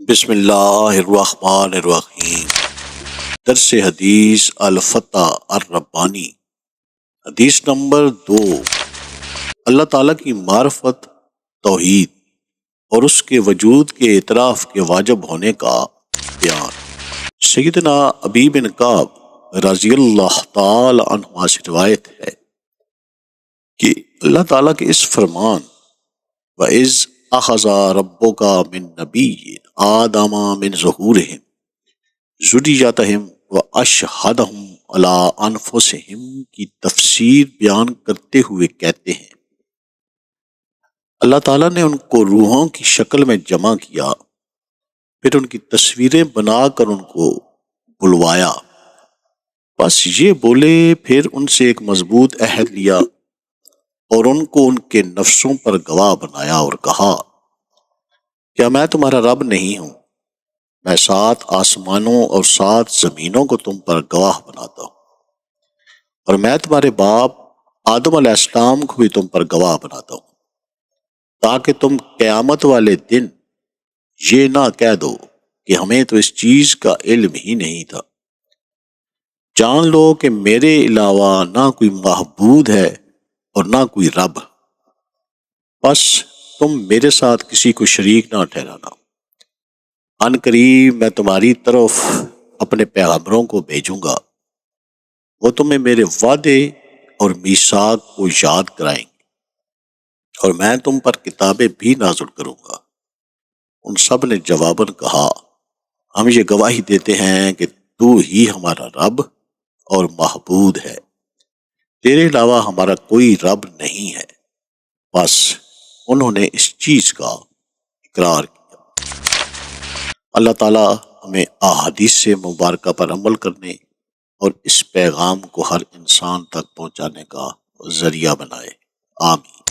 بسم اللہ الرحمن الرحیم۔ درس حدیث الفتح الربانی، حدیث نمبر 2۔ اللہ تعالیٰ کی معرفت، توحید اور اس کے وجود کے اعتراف کے واجب ہونے کا بیان۔ سیدنا ابی بن کعب رضی اللہ تعالی عنہ سے روایت ہے کہ اللہ تعالیٰ کے اس فرمان وَإِذْ أَخَذَ رَبُّكَ مِن نَّبِيٍّ آدَمَ مِن ظُهُورِهِمْ ذُرِّيَّتَهُمْ وَأَشْهَدَهُمْ عَلَىٰ أَنفُسِهِمْ کی تفسیر بیان کرتے ہوئے کہتے ہیں، اللہ تعالیٰ نے ان کو روحوں کی شکل میں جمع کیا، پھر ان کی تصویریں بنا کر ان کو بلوایا، بس یہ بولے، پھر ان سے ایک مضبوط عہد لیا اور ان کو ان کے نفسوں پر گواہ بنایا اور کہا، کیا میں تمہارا رب نہیں ہوں؟ میں 7 آسمانوں اور 7 زمینوں کو تم پر گواہ بناتا ہوں، اور میں تمہارے باپ آدم علیہ السلام کو بھی تم پر گواہ بناتا ہوں، تاکہ تم قیامت والے دن یہ نہ کہہ دو کہ ہمیں تو اس چیز کا علم ہی نہیں تھا۔ جان لو کہ میرے علاوہ نہ کوئی معبود ہے اور نہ کوئی رب، بس تم میرے ساتھ کسی کو شریک نہ ٹھہرانا۔ ان قریب میں تمہاری طرف اپنے پیغمبروں کو بھیجوں گا، وہ تمہیں میرے وعدے اور میثاق کو یاد کرائیں گے، اور میں تم پر کتابیں بھی نازل کروں گا۔ ان سب نے جواباً کہا، ہم یہ گواہی دیتے ہیں کہ تو ہی ہمارا رب اور معبود ہے، تیرے علاوہ ہمارا کوئی رب نہیں ہے۔ بس انہوں نے اس چیز کا اقرار کیا۔ اللہ تعالیٰ ہمیں احادیث سے مبارکہ پر عمل کرنے اور اس پیغام کو ہر انسان تک پہنچانے کا ذریعہ بنائے، آمین۔